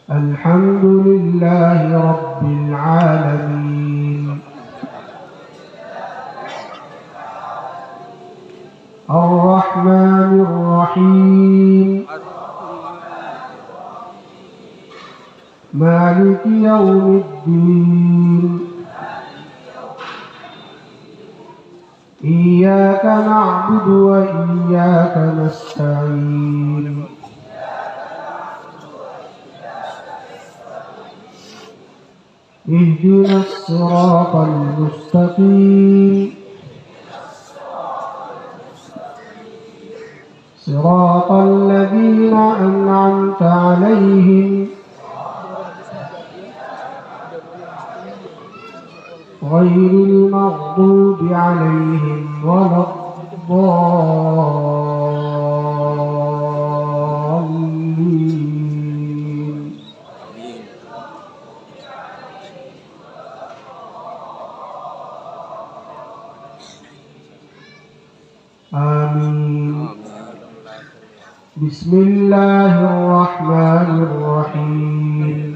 الحمد لله رب العالمين الرحمن الرحيم مالك يوم الدين إياك نعبد وإياك نستعين اهدنا الصراط المستقيم صراط الذين أنعمت عليهم غير المغضوب عليهم ولا الضالين آمين. بسم الله الرحمن الرحيم.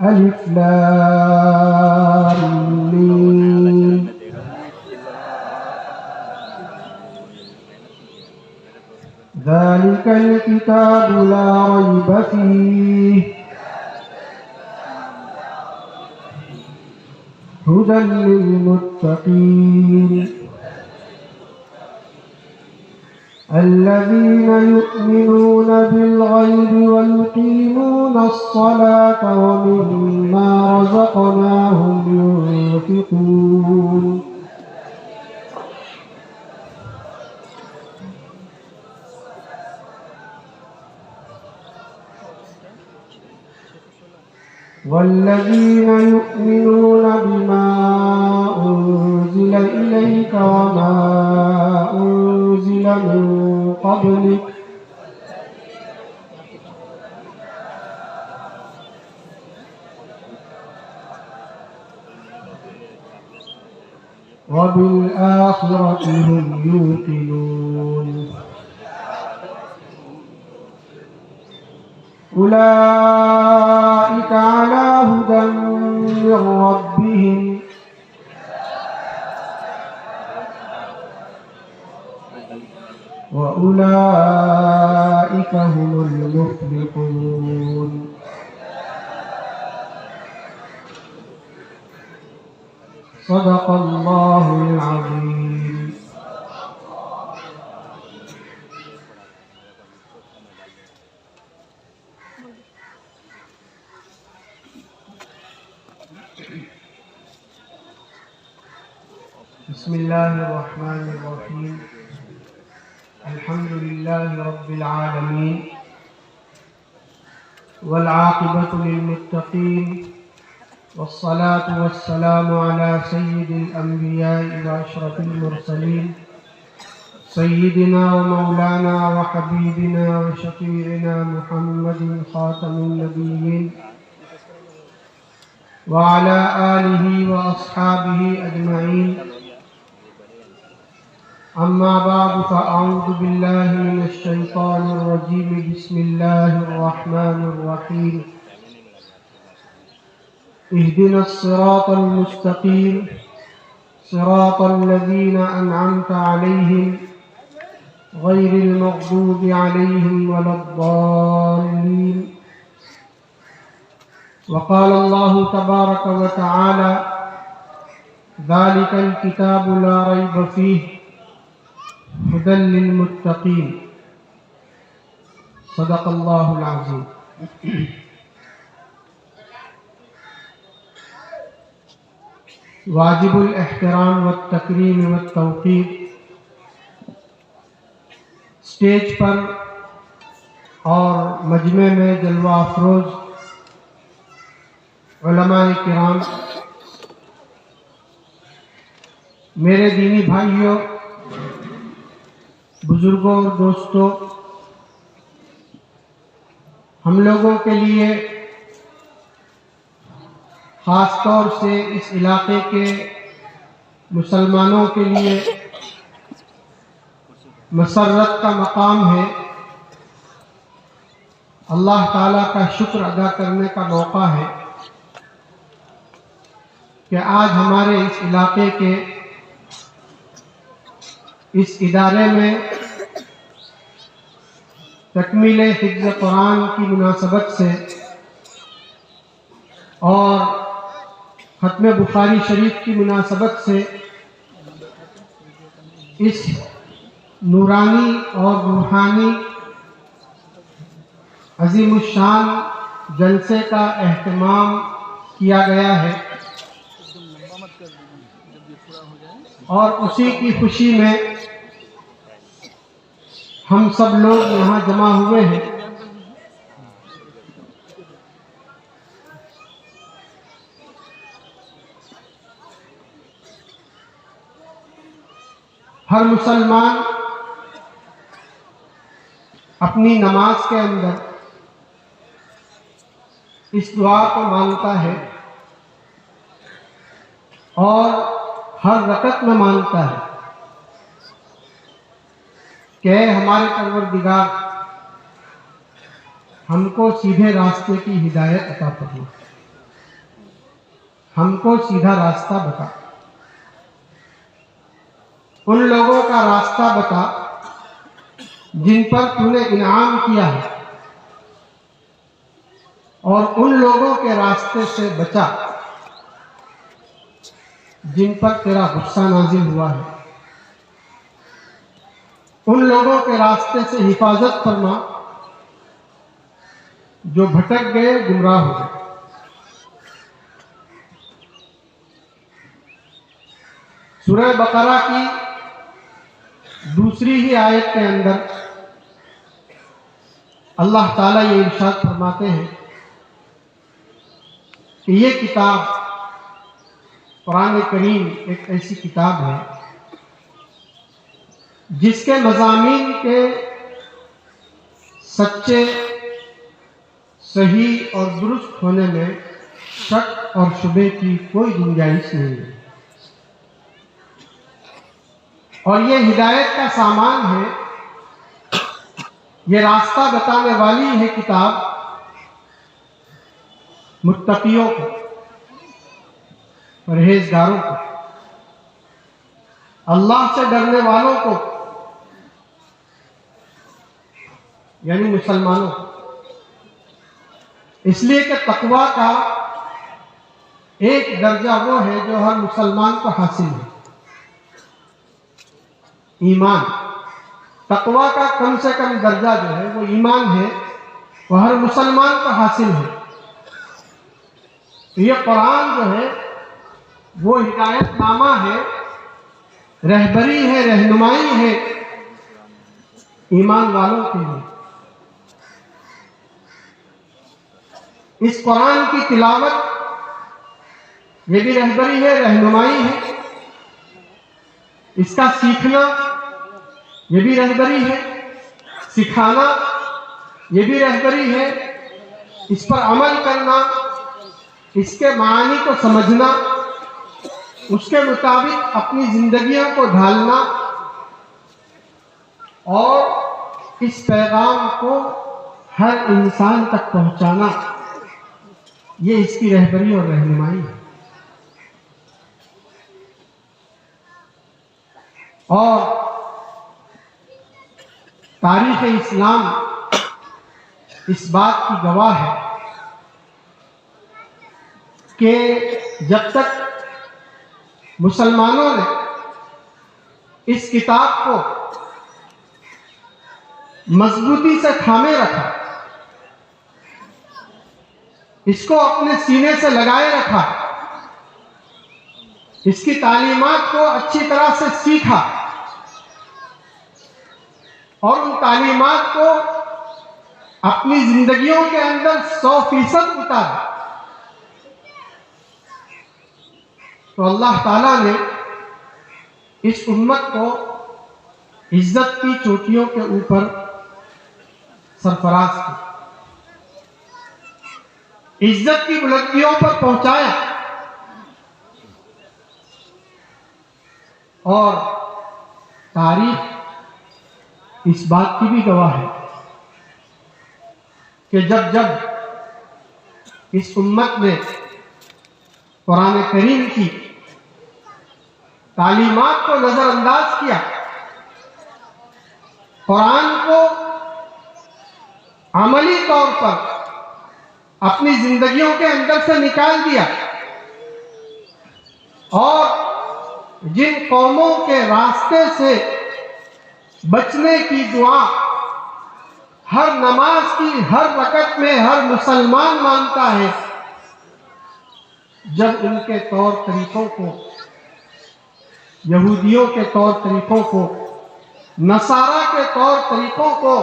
ألف لام ميم. ذلك الكتاب لا ريب فيه هدى للمتقين الذين يؤمنون بالغيب ويقيمون الصلاة ومما رزقناهم ينفقون والذين يؤمنون بما أنزل إليك وما أنزل من قبلك وبالآخرة هم يوقنون أولئك على هدى من ربهم وأولئك هم المفلحون. صدق الله العظيم. بسم الله الرحمن الرحيم. الحمد لله رب العالمين والعاقبة للمتقين والصلاة والسلام على سيد الأنبياء وأشرف المرسلين سيدنا ومولانا وحبيبنا وشفيعنا محمد خاتم النبيين وعلى آله وأصحابه أجمعين. أما بعد فأعوذ بالله من الشيطان الرجيم. بسم الله الرحمن الرحيم. اهدنا الصراط المستقيم صراط الذين أنعمت عليهم غير المغضوب عليهم ولا الضالين. وقال الله تبارك وتعالى ذلك الكتاب لا ريب فيه هدى للمتقين. صدق الله العظيم. واجب الاحترام والتکریم والتوقیر. اسٹیج پر اور مجمع میں جلوہ افروز علماء کرام، میرے دینی بھائیوں، بزرگوں اور دوستوں، ہم لوگوں کے لیے خاص طور سے اس علاقے کے مسلمانوں کے لیے مسرت کا مقام ہے اللہ تعالیٰ کا شکر ادا کرنے کا موقع ہے کہ آج ہمارے اس علاقے کے اس ادارے میں تکمیل حفظ قرآن کی مناسبت سے اور ختم بخاری شریف کی مناسبت سے اس نورانی اور روحانی عظیم الشان جلسے کا اہتمام کیا گیا ہے، اور اسی کی خوشی میں ہم سب لوگ یہاں جمع ہوئے ہیں۔ ہر مسلمان اپنی نماز کے اندر اس دعا کو مانتا ہے اور ہر رکعت میں مانتا ہے کہ اے ہمارے پروردگار، ہم کو سیدھے راستے کی ہدایت عطا فرما، ہم کو سیدھا راستہ بتا، ان لوگوں کا راستہ بتا جن پر تو نے انعام کیا ہے، اور ان لوگوں کے راستے سے بچا جن پر تیرا غصہ نازل ہوا ہے، ان لوگوں کے راستے سے حفاظت فرما جو بھٹک گئے، گمراہ ہو گئے۔ سورہ بقرہ کی دوسری ہی آیت کے اندر اللہ تعالیٰ یہ ارشاد فرماتے ہیں کہ یہ کتاب قرآن کریم ایک ایسی کتاب ہے جس کے مضامین کے سچے، صحیح اور درست ہونے میں شک اور شبے کی کوئی گنجائش نہیں ہے، اور یہ ہدایت کا سامان ہے، یہ راستہ بتانے والی ہے کتاب متقیوں کو، پرہیزگاروں کو، اللہ سے ڈرنے والوں کو، یعنی مسلمانوں کو، اس لیے کہ تقویٰ کا ایک درجہ وہ ہے جو ہر مسلمان کو حاصل ہے، ایمان۔ تقویٰ کا کم سے کم درجہ جو ہے وہ ایمان ہے، وہ ہر مسلمان کو حاصل ہے۔ یہ قرآن جو ہے وہ ہدایت نامہ ہے، رہبری ہے، رہنمائی ہے ایمان والوں کے لیے۔ اس قرآن کی تلاوت یہ بھی رہبری ہے، رہنمائی ہے، اس کا سیکھنا یہ بھی رہبری ہے، سکھانا یہ بھی رہبری ہے، اس پر عمل کرنا، اس کے معانی کو سمجھنا، اس کے مطابق اپنی زندگیوں کو ڈھالنا، اور اس پیغام کو ہر انسان تک پہنچانا، یہ اس کی رہبری اور رہنمائی ہے۔ اور تاریخ اسلام اس بات کی گواہ ہے کہ جب تک مسلمانوں نے اس کتاب کو مضبوطی سے تھامے رکھا، اس کو اپنے سینے سے لگائے رکھا، اس کی تعلیمات کو اچھی طرح سے سیکھا، اور ان تعلیمات کو اپنی زندگیوں کے اندر 100% اتارا، تو اللہ تعالیٰ نے اس امت کو عزت کی چوٹیوں کے اوپر سرفراز کی، عزت کی بلندیوں پر پہنچایا، اور تاریخ اس بات کی بھی گواہ ہے کہ جب جب اس امت نے قرآن کریم کی تعلیمات کو نظر انداز کیا، قرآن کو عملی طور پر اپنی زندگیوں کے اندر سے نکال دیا، اور جن قوموں کے راستے سے بچنے کی دعا ہر نماز کی ہر رکعت میں ہر مسلمان مانتا ہے، جب ان کے طور طریقوں کو، یہودیوں کے طور طریقوں کو، نصارہ کے طور طریقوں کو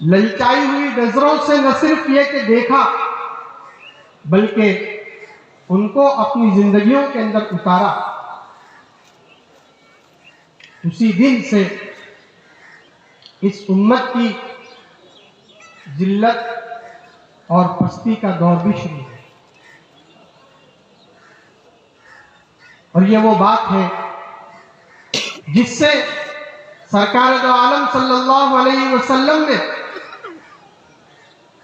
للچائی ہوئی نظروں سے نہ صرف یہ کہ دیکھا، بلکہ ان کو اپنی زندگیوں کے اندر اتارا، اسی دن سے اس امت کی ذلت اور پستی کا دور بھی شروع ہے۔ اور یہ وہ بات ہے جس سے سرکار دو عالم صلی اللہ علیہ وسلم نے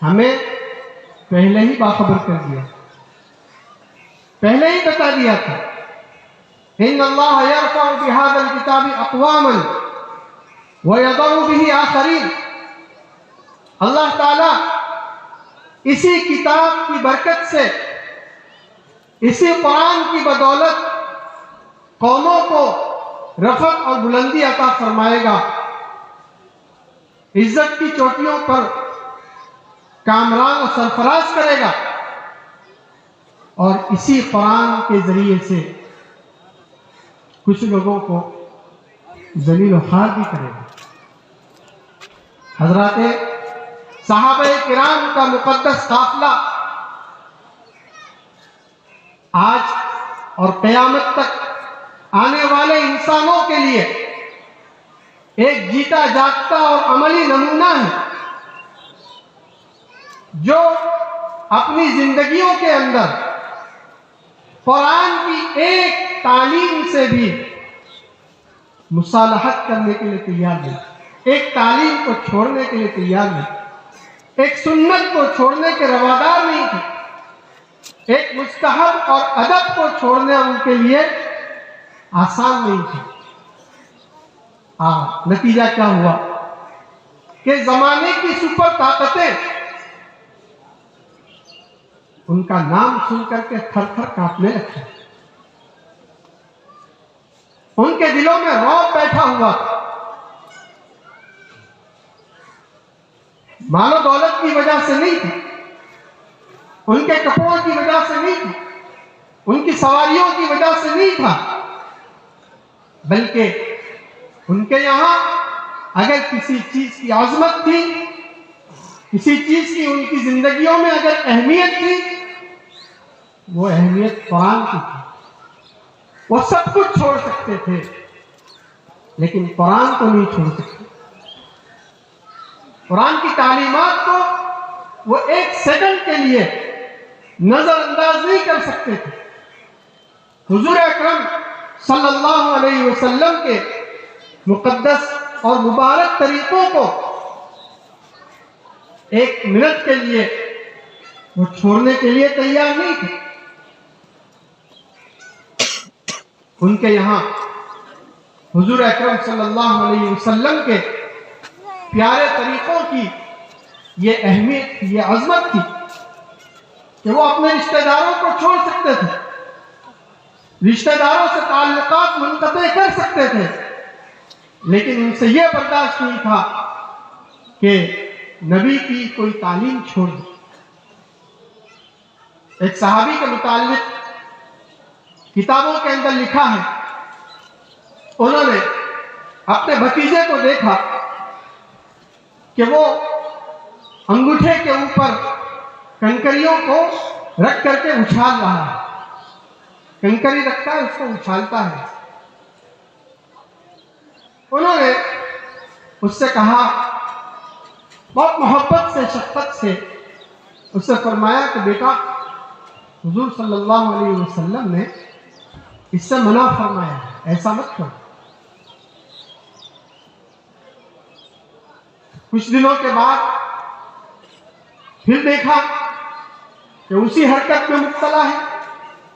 ہمیں پہلے ہی باخبر کر دیا، پہلے ہی بتا دیا تھا، ان اللہ یرفع بہذا الکتاب اقواما ویضع بہ آخرین۔ اللہ تعالی اسی کتاب کی برکت سے، اسی قرآن کی بدولت قوموں کو رفعت اور بلندی عطا فرمائے گا، عزت کی چوٹیوں پر کامران و سرفراز کرے گا، اور اسی قرآن کے ذریعے سے کچھ لوگوں کو ذلیل و خوار بھی کرے گا۔ حضرات صحابہ کرام کا مقدس قافلہ آج اور قیامت تک آنے والے انسانوں کے لیے ایک جیتا جاگتا اور عملی نمونہ ہے، جو اپنی زندگیوں کے اندر قرآن کی ایک تعلیم سے بھی مصالحت کرنے کے لیے تیار نہیں، ایک تعلیم کو چھوڑنے کے لیے تیار نہیں، ایک سنت کو چھوڑنے کے روادار نہیں تھے، ایک مستحب اور ادب کو چھوڑنا ان کے لیے آسان نہیں تھا۔ نتیجہ کیا ہوا کہ زمانے کی سپر طاقتیں ان کا نام سن کر کے تھر تھر کانپنے لگے، ان کے دلوں میں رعب بیٹھا ہوا تھا۔ مال و دولت کی وجہ سے نہیں تھی، ان کے کپڑوں کی وجہ سے نہیں تھی، ان کی سواریوں کی وجہ سے نہیں تھا، بلکہ ان کے یہاں اگر کسی چیز کی عظمت تھی، کسی چیز کی ان کی زندگیوں میں اگر اہمیت تھی، وہ اہمیت قرآن کی تھی۔ وہ سب کچھ چھوڑ سکتے تھے لیکن قرآن کو نہیں چھوڑ سکتے، قرآن کی تعلیمات کو وہ ایک سیکنڈ کے لیے نظر انداز نہیں کر سکتے تھے۔ حضور اکرم صلی اللہ علیہ وسلم کے مقدس اور مبارک طریقوں کو ایک منٹ کے لیے وہ چھوڑنے کے لیے تیار نہیں تھے۔ ان کے یہاں حضور اکرم صلی اللہ علیہ وسلم کے پیارے طریقوں کی یہ اہمیت تھی، یہ عظمت تھی کہ وہ اپنے رشتہ داروں کو چھوڑ سکتے تھے، رشتہ داروں سے تعلقات منقطع کر سکتے تھے، لیکن ان سے یہ برداشت نہیں تھا کہ نبی کی کوئی تعلیم چھوڑ دی۔ ایک صحابی کے متعلق کتابوں کے اندر لکھا ہے، انہوں نے اپنے بھتیجے کو دیکھا کہ وہ انگوٹھے کے اوپر کنکریوں کو رکھ کر کے اچھال رہا ہے، کنکری رکھتا ہے اس کو اچھالتا ہے۔ انہوں نے اس سے کہا، بہت محبت سے شفقت سے اس سے فرمایا کہ بیٹا، حضور صلی اللہ علیہ وسلم نے اس سے منع فرمایا ہے، ایسا مت کرو۔ کچھ دنوں کے بعد پھر دیکھا کہ اسی حرکت میں مبتلا ہے،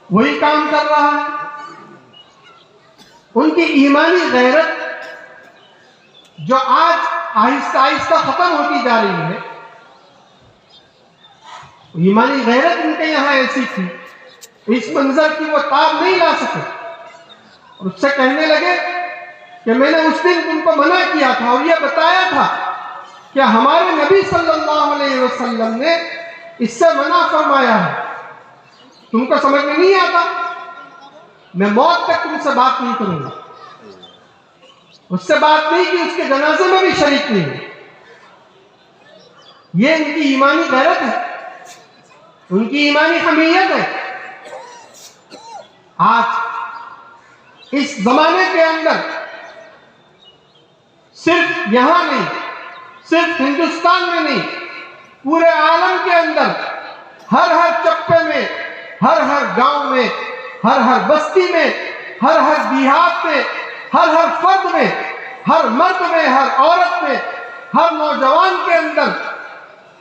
وہی کام کر رہا ہے۔ ان کی ایمانی غیرت جو آج آہستہ آہستہ ختم ہوتی جا رہی ہے، ایمانی غیرت ان کے یہاں ایسی تھی، اس منظر کی وہ تاب نہیں لا سکے، اور اس سے کہنے لگے کہ میں نے اس دن تم کو منع کیا تھا اور یہ بتایا تھا کہ ہمارے نبی صلی اللہ علیہ وسلم نے اس سے منع فرمایا ہے، تم کو سمجھ میں نہیں آتا، میں موت تک تم سے بات نہیں کروں گا۔ اس سے بات نہیں کی، اس کے جنازے میں بھی شریک نہیں ہے۔ یہ ان کی ایمانی غیرت ہے، ان کی ایمانی حمیت ہے۔ آج اس زمانے کے اندر صرف یہاں نہیں، صرف ہندوستان میں نہیں، پورے عالم کے اندر ہر چپے میں، ہر گاؤں میں، ہر بستی میں، ہر دیہات میں، ہر فرد میں، ہر مرد میں، ہر عورت میں، ہر نوجوان کے اندر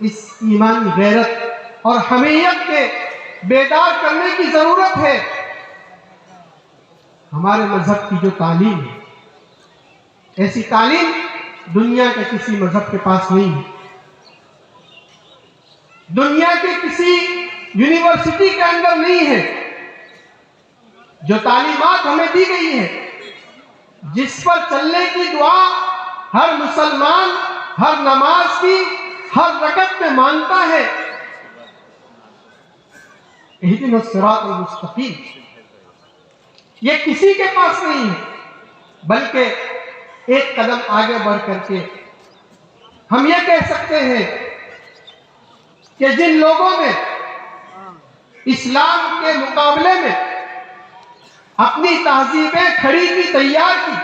اس ایمانی غیرت اور حمیت کے بیدار کرنے کی ضرورت ہے۔ ہمارے مذہب کی جو تعلیم ہے، ایسی تعلیم دنیا کے کسی مذہب کے پاس نہیں ہے۔ دنیا کے کسی یونیورسٹی کے اندر نہیں ہے۔ جو تعلیمات ہمیں دی گئی ہے، جس پر چلنے کی دعا ہر مسلمان ہر نماز کی ہر رکعت میں مانتا ہے، اہدنا الصراط المستقیم، یہ کسی کے پاس نہیں ہے، بلکہ ایک قدم آگے بڑھ کر کے ہم یہ کہہ سکتے ہیں کہ جن لوگوں نے اسلام کے مقابلے میں اپنی تہذیبیں کھڑی کی، تیار کی،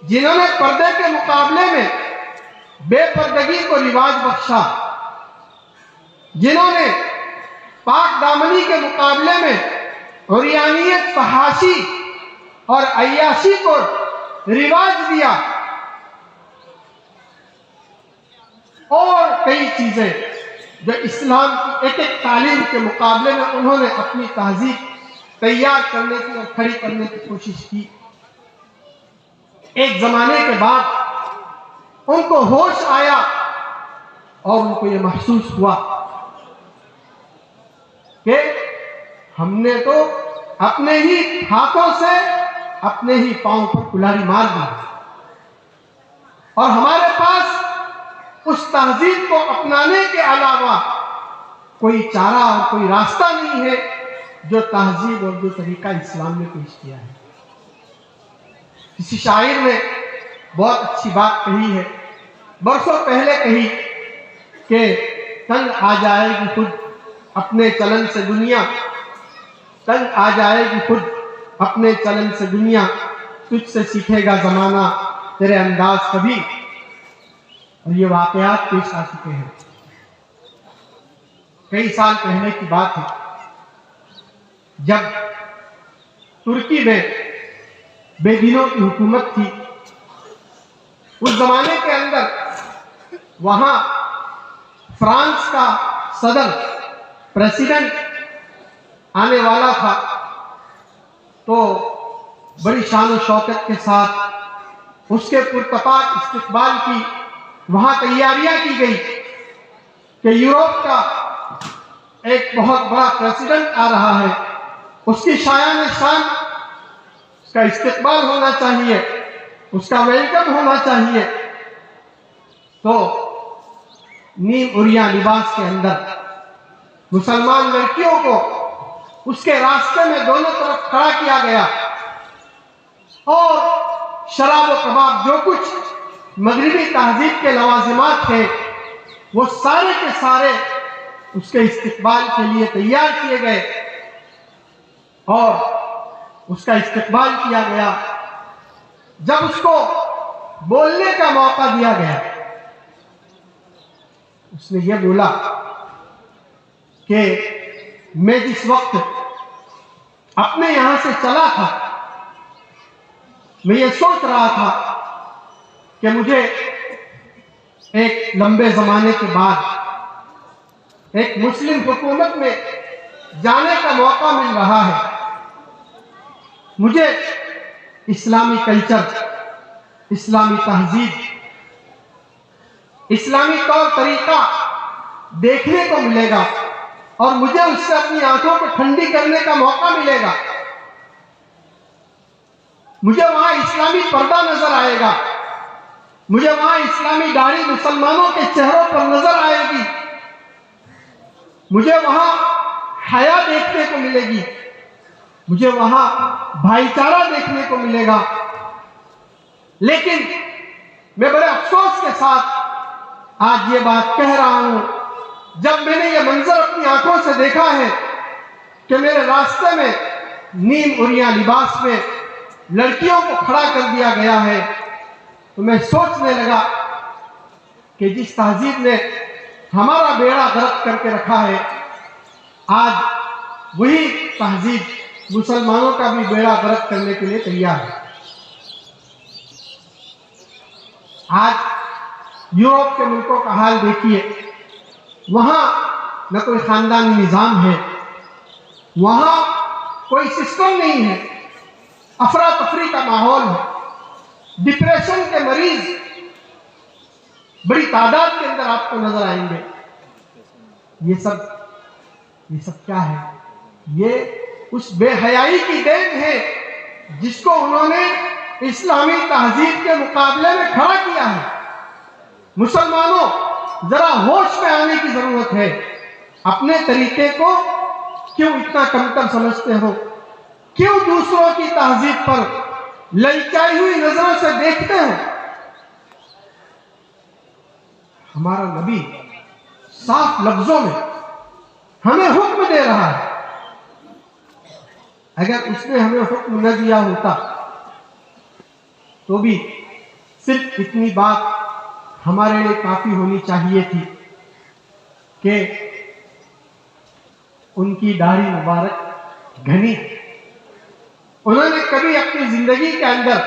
جنہوں نے پردے کے مقابلے میں بے پردگی کو رواج بخشا، جنہوں نے پاک دامنی کے مقابلے میں عریانیت، فحاشی اور عیاشی کو رواج دیا، اور کئی چیزیں جو اسلام کی ایک تعلیم کے مقابلے میں انہوں نے اپنی تہذیب تیار کرنے کی اور کھڑی کرنے کی کوشش کی، ایک زمانے کے بعد ان کو ہوش آیا اور ان کو یہ محسوس ہوا کہ ہم نے تو اپنے ہی ہاتھوں سے اپنے ہی پاؤں پر کلہاڑی مار دی، اور ہمارے پاس اس تہذیب کو اپنانے کے علاوہ کوئی چارہ اور کوئی راستہ نہیں ہے جو تہذیب اور جو طریقہ اسلام نے پیش کیا ہے۔ کسی شاعر نے بہت اچھی بات کہی ہے، برسوں پہلے کہی کہ تنگ آ جائے گی خود اپنے چلن سے دنیا، تنگ آ جائے گی خود اپنے چلن سے دنیا، تجھ سے سیکھے گا زمانہ تیرے انداز کبھی۔ اور یہ واقعات پیش آ چکے ہیں، کئی سال پہلے کی بات ہے، جب ترکی میں بے دینوں کی حکومت تھی۔ اس زمانے کے اندر وہاں فرانس کا صدر، پریزیڈنٹ آنے والا تھا، تو بڑی شان و شوکت کے ساتھ اس کے پرتپاک استقبال کی وہاں تیاریاں کی گئی کہ یورپ کا ایک بہت بڑا پریزیڈنٹ آ رہا ہے، اس کی شایان شان، اس کا استقبال ہونا چاہیے، اس کا ویلکم ہونا چاہیے۔ تو نیم عریاں لباس کے اندر مسلمان لڑکیوں کو اس کے راستے میں دونوں طرف کھڑا کیا گیا، اور شراب و کباب جو کچھ مغربی تہذیب کے لوازمات تھے وہ سارے کے سارے اس کے استقبال کے لیے تیار کیے گئے، اور اس کا استقبال کیا گیا۔ جب اس کو بولنے کا موقع دیا گیا، اس نے یہ بولا کہ میں جس وقت اپنے یہاں سے چلا تھا، میں یہ سوچ رہا تھا کہ مجھے ایک لمبے زمانے کے بعد ایک مسلم حکومت میں جانے کا موقع مل رہا ہے. مجھے اسلامی کلچر، اسلامی تہذیب، اسلامی طور طریقہ دیکھنے کو ملے گا اور مجھے اس سے اپنی آنکھوں کو ٹھنڈی کرنے کا موقع ملے گا. مجھے وہاں اسلامی پردہ نظر آئے گا، مجھے وہاں اسلامی داڑھی مسلمانوں کے چہروں پر نظر آئے گی، مجھے وہاں حیا دیکھنے کو ملے گی، مجھے وہاں بھائی چارہ دیکھنے کو ملے گا. لیکن میں بڑے افسوس کے ساتھ آج یہ بات کہہ رہا ہوں، جب میں نے یہ منظر اپنی آنکھوں سے دیکھا ہے کہ میرے راستے میں نیم عریاں لباس میں لڑکیوں کو کھڑا کر دیا گیا ہے، تو میں سوچنے لگا کہ جس تہذیب نے ہمارا بیڑا غرق کر کے رکھا ہے، آج وہی تہذیب مسلمانوں کا بھی بیڑا غرق کرنے کے لیے تیار ہے. آج یورپ کے ملکوں کا حال دیکھیے، وہاں نہ کوئی خاندانی نظام ہے، وہاں کوئی سسٹم نہیں ہے، افراتفری کا ماحول ہے، ڈپریشن کے مریض بڑی تعداد کے اندر آپ کو نظر آئیں گے. یہ سب کیا ہے؟ یہ اس بے حیائی کی دین ہے جس کو انہوں نے اسلامی تہذیب کے مقابلے میں کھڑا کیا ہے. مسلمانوں، ذرا ہوش میں آنے کی ضرورت ہے. اپنے طریقے کو کیوں اتنا کمتر سمجھتے ہو؟ کیوں دوسروں کی تہذیب پر للچائی ہوئی نظروں سے دیکھتے ہو؟ ہمارا نبی صاف لفظوں میں ہمیں حکم دے رہا ہے. اگر اس نے ہمیں حکم نہ دیا ہوتا تو بھی صرف اتنی بات ہمارے لیے کافی ہونی چاہیے تھی کہ ان کی داڑھی مبارک گھنی، انہوں نے کبھی اپنی زندگی کے اندر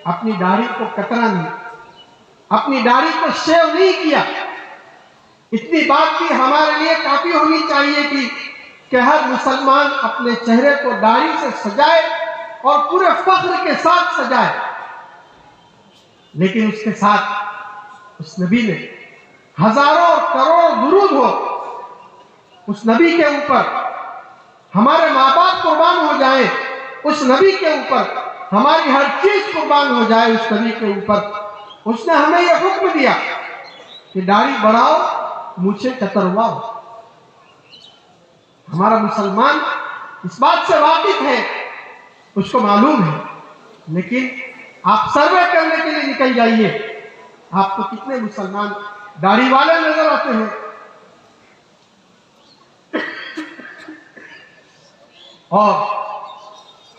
اپنی داڑھی کو کترا نہیں، اپنی داڑھی کو شیو نہیں کیا. اتنی بات بھی ہمارے لیے کافی ہونی چاہیے تھی کہ ہر مسلمان اپنے چہرے کو داڑھی سے سجائے اور پورے فخر کے ساتھ سجائے. لیکن اس کے ساتھ اس نبی نے ہزاروں اور کروڑوں درود ہو اس نبی کے اوپر، ہمارے ماں باپ قربان ہو جائیں اس نبی کے اوپر، ہماری ہر چیز قربان ہو جائے اس نبی کے اوپر. اس نے ہمیں یہ حکم دیا کہ داڑھی بڑھاؤ، مجھے کترواؤ. ہمارا مسلمان اس بات سے واقف ہے، اس کو معلوم ہے. لیکن آپ سروے کرنے کے لیے نکل جائیے، آپ کو کتنے مسلمان داڑھی والے نظر آتے ہیں؟ اور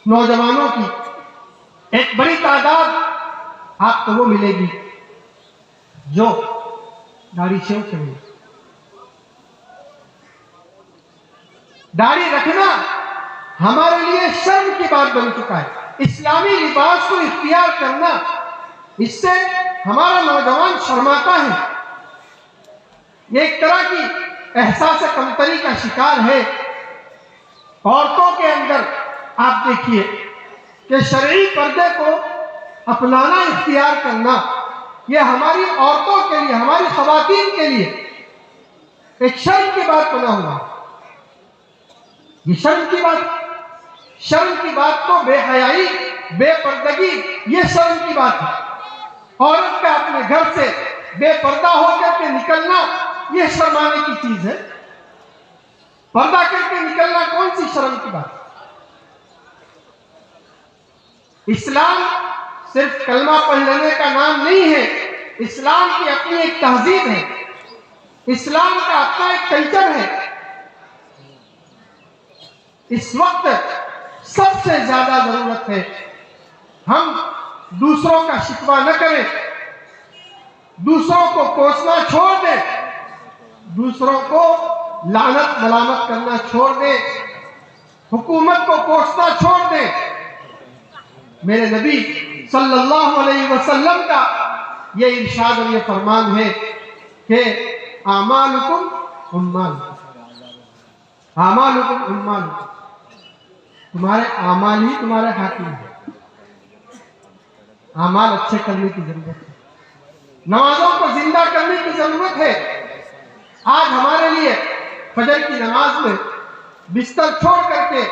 نوجوانوں کی ایک بڑی تعداد آپ کو وہ ملے گی جو داڑھی شیو کریں. داڑھی رکھنا ہمارے لیے شرم کی بات بن چکا ہے. اسلامی لباس کو اختیار کرنا، اس سے ہمارا نوجوان شرماتا ہے، یہ ایک طرح کی احساس کمتری کا شکار ہے. عورتوں کے اندر آپ دیکھیے کہ شرعی پردے کو اپنانا اختیار کرنا، یہ ہماری عورتوں کے لیے، ہماری خواتین کے لیے ایک شرم کی بات بنا ہوا. یہ شرم کی بات تو بے حیائی، بے پردگی، یہ شرم کی بات ہے. عورت کا اپنے گھر سے بے پردہ ہو کر کے نکلنا یہ شرمانے کی چیز ہے. پردہ کر کے نکلنا کون سی شرم کی بات؟ اسلام صرف کلمہ پڑھ لینے کا نام نہیں ہے. اسلام کی اپنی ایک تہذیب ہے، اسلام کا اپنا ایک کلچر ہے. اس وقت سب سے زیادہ ضرورت ہے ہم دوسروں کا شکوہ نہ کریں، دوسروں کو کوسنا چھوڑ دیں، دوسروں کو لعنت ملامت کرنا چھوڑ دیں، حکومت کو کوسنا چھوڑ دیں. میرے نبی صلی اللہ علیہ وسلم کا یہ ارشاد اور یہ فرمان ہے کہ اعمالکم اعمالکم، اعمالکم اعمالکم، تمہارے اعمال ہی تمہارے حاکم ہیں۔ اعمال اچھے کرنے کی ضرورت ہے، نمازوں کو زندہ کرنے کی ضرورت ہے۔ آج ہمارے لیے فجر کی نماز میں بستر چھوڑ کر کے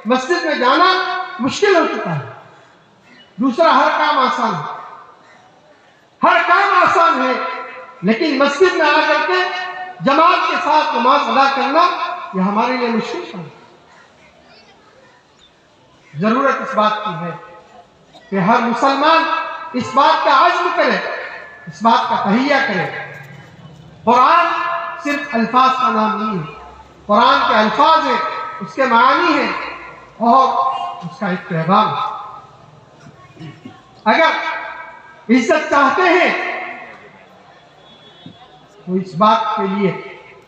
مسجد میں جانا مشکل ہو چکا ہے۔ دوسرا، ہر کام آسان ہے، ہر کام آسان ہے، لیکن مسجد میں آ کر کے جماعت کے ساتھ نماز ادا کرنا یہ ہمارے لیے مشکل ہے۔ ضرورت اس بات کی ہے کہ ہر مسلمان اس بات کا عزم کرے، اس بات کا تہیہ کرے۔ قرآن صرف الفاظ کا نام نہیں ہے، قرآن کے الفاظ ہیں، اس کے معانی ہیں اور اس کا ایک پیغام ہے۔ اگر عزت چاہتے ہیں تو اس بات کے لیے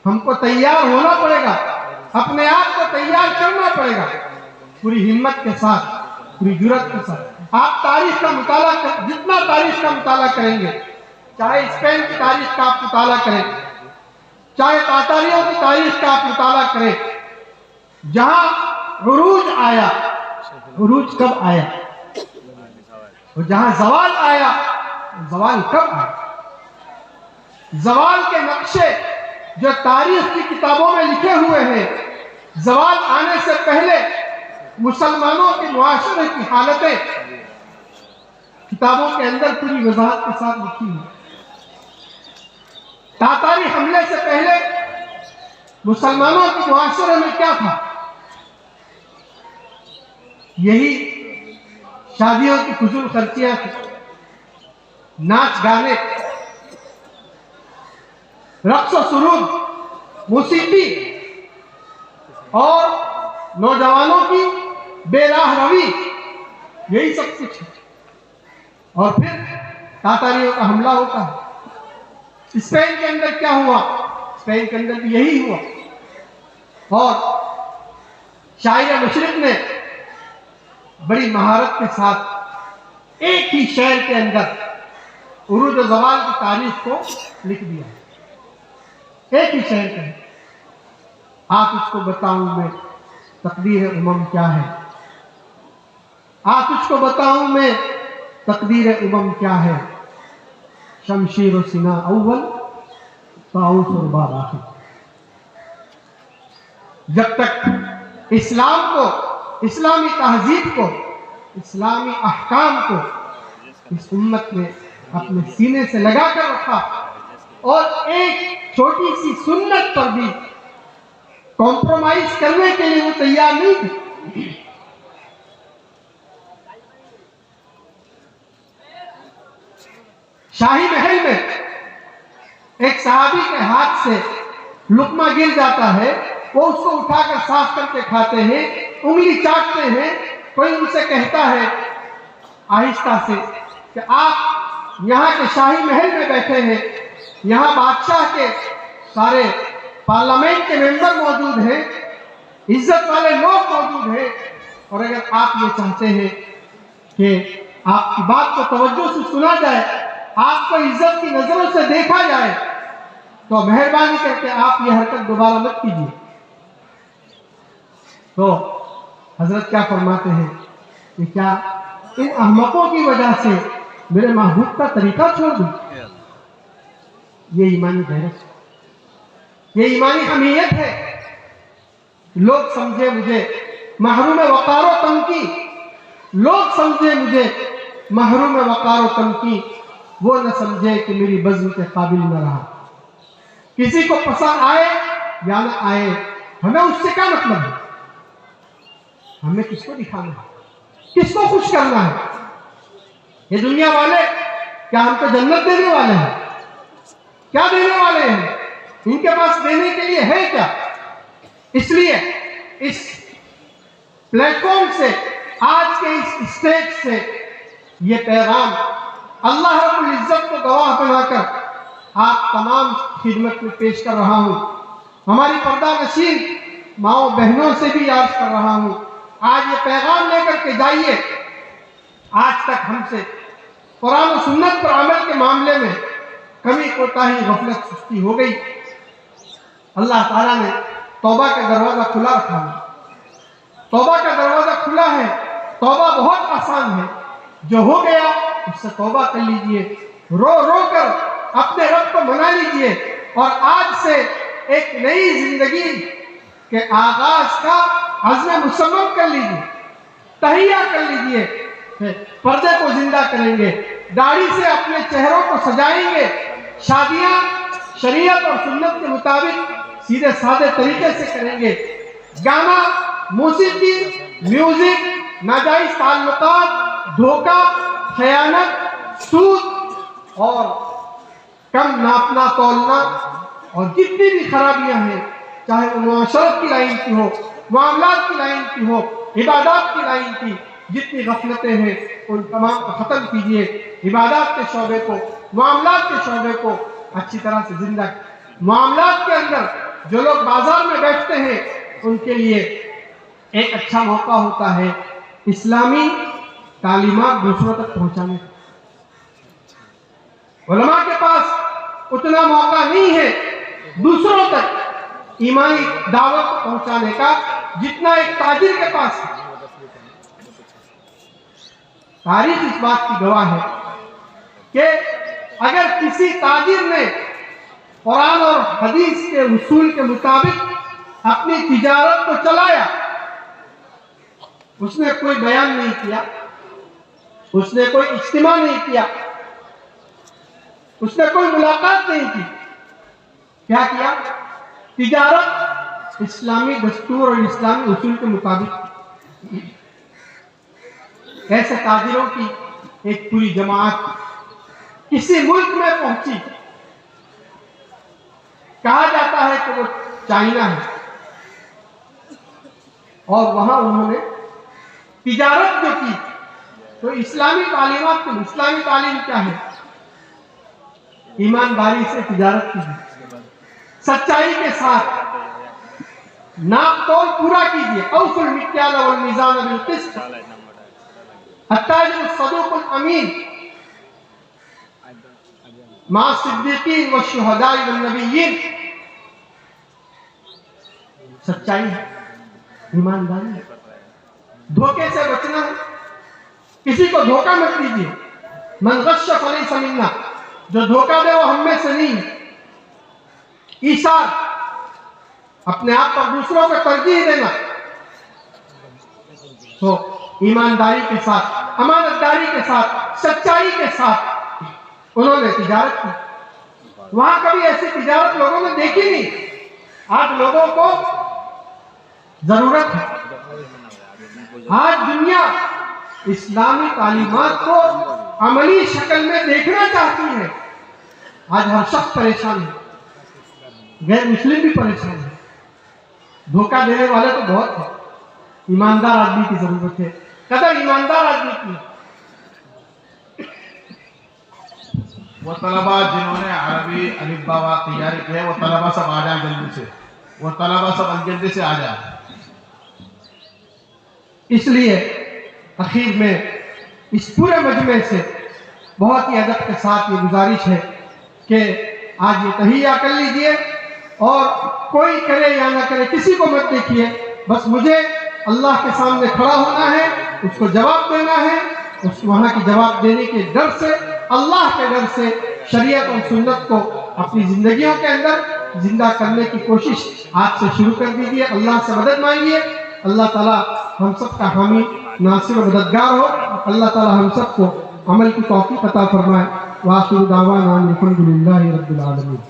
ہم کو تیار ہونا پڑے گا، اپنے آپ کو تیار کرنا پڑے گا، پوری ہمت کے ساتھ، پوری جرات کے ساتھ۔ آپ تاریخ کا مطالعہ جتنا تاریخ کا مطالعہ کریں گے، چاہے اسپین کی تاریخ کا آپ مطالعہ کریں، چاہے تاتاریوں کی تاریخ کا آپ مطالعہ کریں، جہاں عروج آیا، عروج کب آیا؟ اور جہاں زوال آیا، زوال کب آیا؟ زوال کے نقشے جو تاریخ کی کتابوں میں لکھے ہوئے ہیں، زوال آنے سے پہلے مسلمانوں کے معاشرے کی حالتیں کتابوں کے اندر پوری وضاحت کے ساتھ لکھی ہیں۔ تاتاری حملے سے پہلے مسلمانوں کے معاشرے میں کیا تھا؟ یہی شادیوں کی فضول خرچیاں تھیں، ناچ گانے، رقص و سرود، موسیقی اور نوجوانوں کی بے راہ روی، یہی سب کچھ ہے۔ اور پھر تاتاریوں کا حملہ ہوتا ہے۔ اسپین کے اندر کیا ہوا؟ اسپین کے اندر بھی یہی ہوا، اور شاعر مشرق نے بڑی مہارت کے ساتھ ایک ہی شعر کے اندر عروج و زوال کی تاریخ کو لکھ دیا، ایک ہی شعر کے اندر۔ آپ اس کو بتاؤں میں تقدیر امم کیا ہے، آپ اس کو بتاؤں میں تقدیر امم کیا ہے، شمشیر و سنا اول، طاؤس اور باب آخر۔ جب تک اسلام کو، اسلامی تہذیب کو، اسلامی احکام کو اس امت نے اپنے سینے سے لگا کر رکھا اور ایک چھوٹی سی سنت پر بھی کمپرومائز کرنے کے لیے وہ تیار نہیں تھے۔ شاہی محل میں ایک صحابی کے ہاتھ سے لقمہ گر جاتا ہے، وہ اس کو اٹھا کر صاف کر کے کھاتے ہیں، انگلی چاٹتے ہیں۔ کوئی ان سے کہتا ہے آہستہ سے کہ آپ یہاں کے شاہی محل میں بیٹھے ہیں، یہاں بادشاہ کے سارے پارلیمنٹ کے ممبر موجود ہیں، عزت والے لوگ موجود ہیں، اور اگر آپ یہ چاہتے ہیں کہ آپ کی بات کو توجہ سے سنا جائے، آپ کو عزت کی نظروں سے دیکھا جائے، تو مہربانی کر کے آپ یہ حرکت دوبارہ مت کیجیے۔ تو حضرت کیا فرماتے ہیں کہ کیا ان احمقوں کی وجہ سے میرے محبوب کا طریقہ چھوڑ دوں؟ یہ ایمانی غیرت، یہ ایمانی حمیت ہے۔ لوگ سمجھے مجھے محروم وقار و تنقید، لوگ سمجھے مجھے محروم وقار و تنقید، وہ نہ سمجھے کہ میری بزم کے قابل نہ رہا۔ کسی کو پسند آئے یا نہ آئے، ہمیں اس سے کیا مطلب ہے؟ ہمیں کس کو دکھانا ہے، کس کو خوش کرنا ہے؟ یہ دنیا والے کیا ہم کو جنت دینے والے ہیں؟ کیا دینے والے ہیں؟ ان کے پاس دینے کے لیے ہے کیا؟ اس لیے اس پلیٹ فارم سے، آج کے اس اسٹیج سے یہ پیغام اللہ رب العزت کو گواہ بنا کر آپ تمام خدمت میں پیش کر رہا ہوں۔ ہماری پردہ نشین ماؤں بہنوں سے بھی عرض کر رہا ہوں، آج یہ پیغام لے کر کے جائیے۔ آج تک ہم سے قرآن و سنت پر عمل کے معاملے میں کمی کوتاہی غفلت سستی ہو گئی، اللہ تعالیٰ نے توبہ کا دروازہ کھلا رکھا ہے، توبہ کا دروازہ کھلا ہے، توبہ بہت آسان ہے، جو ہو گیا اس سے توبہ کر لیجئے، رو رو کر اپنے رب کو منا لیجئے، اور آج سے ایک نئی زندگی کے آغاز کا عزم مصمم کر لیجئے، تہیہ کر لیجئے، پردے کو زندہ کریں گے، داڑھی سے اپنے چہروں کو سجائیں گے، شادیاں شریعت اور سنت کے مطابق سیدھے سادے طریقے سے کریں گے، گانا، موسیقی، میوزک، ناجائز تعلقات، دھوکہ، خیانت، سود اور کم ناپنا تولنا اور جتنی بھی خرابیاں ہیں، چاہے وہ معاشرت کی لائن کی ہو، معاملات کی لائن کی ہو، عبادات کی لائن کی، جتنی غفلتیں ہیں ان تمام کو ختم کیجئے، عبادات کے شعبے کو، معاملات کے شعبے کو اچھی طرح سے زندہ، معاملات کے اندر جو لوگ بازار میں بیٹھتے ہیں ان کے لیے ایک اچھا موقع ہوتا ہے اسلامی تعلیمات دوسروں تک پہنچانے کا۔ علماء کے پاس اتنا موقع نہیں ہے دوسروں تک ایمانی دعوت پہنچانے کا جتنا ایک تاجر کے پاس ہے۔ تاریخ اس بات کی گواہ ہے کہ اگر کسی تاجر نے قرآن اور حدیث کے اصول کے مطابق اپنی تجارت کو چلایا، اس نے کوئی بیان نہیں کیا، اس نے کوئی اجتماع نہیں کیا، اس نے کوئی ملاقات نہیں کی، کیا کیا؟ تجارت اسلامی دستور اور اسلامی اصول کے مطابق۔ ایسے تاجروں کی ایک پوری جماعت کسی ملک میں پہنچی، کہا جاتا ہے کہ وہ چائنا ہے، اور وہاں انہوں نے تجارت جو کی تو اسلامی تعلیمات کی، اسلامی تعلیم کیا ہے؟ ایمانداری سے تجارت کیجیے، سچائی کے ساتھ ناپ تول پورا کیجیے، اوفوا المکیال والمیزان بالقسط، التاجر الصدوق الامین مع الصدیقین والشہداء والنبیین۔ سچائی ہے، ایمانداری ہے، دھوکے سے بچنا ہے، کسی کو دھوکہ مت دیجیے، من غش فلیس منا، جو دھوکہ دے وہ ہم میں سے نہیں ہے۔ ایثار، اپنے آپ پر دوسروں کو ترجیح دینا، تو ایمانداری کے ساتھ، امانتداری کے ساتھ، سچائی کے ساتھ انہوں نے تجارت کی۔ وہاں کبھی ایسی تجارت لوگوں نے دیکھی نہیں۔ آج لوگوں کو ضرورت ہے، آج دنیا اسلامی تعلیمات کو عملی شکل میں دیکھنا چاہتی ہے۔ آج ہر شخص پریشان ہے، غیر مسلم بھی پریشان ہے، دھوکہ دینے والے تو بہت ہیں، ایماندار آدمی کی ضرورت ہے، قدر ایماندار آدمی کی۔ وہ طلبہ جنہوں نے عربی الف با تیاری کی ہے وہ طلبہ سب آ جائیں جلدی سے، وہ طلبہ سب جلدی سے آ جائیں۔ اس لیے اخیر میں اس پورے مجمع سے بہت ہی ادب کے ساتھ یہ گزارش ہے کہ آج یہ تہیہ کر لیجئے، اور کوئی کرے یا نہ کرے کسی کو مت دیکھیے، بس مجھے اللہ کے سامنے کھڑا ہونا ہے، اس کو جواب دینا ہے، اس وہاں کی جواب دینے کے ڈر سے، اللہ کے ڈر سے شریعت اور سنت کو اپنی زندگیوں کے اندر زندہ کرنے کی کوشش آج سے شروع کر دیجیے۔ اللہ سے مدد مانگیے، اللہ تعالیٰ ہم سب کا حامی ناصر و مددگار ہو، اللہ تعالیٰ ہم سب کو عمل کی توفیق عطا فرمائے۔ وآخر دعوانا ان الحمد للہ رب العالمین۔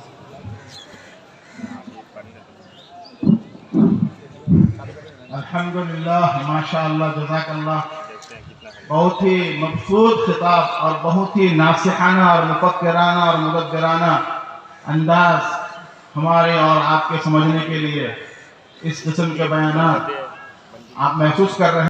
الحمدللہ، ماشاءاللہ، جزاک اللہ۔ بہت ہی مبسوط خطاب اور بہت ہی ناصحانہ اور مفکرانہ اور مدبرانہ انداز ہمارے اور آپ کے سمجھنے کے لیے اس قسم کے بیانات آپ محسوس کر رہے ہیں۔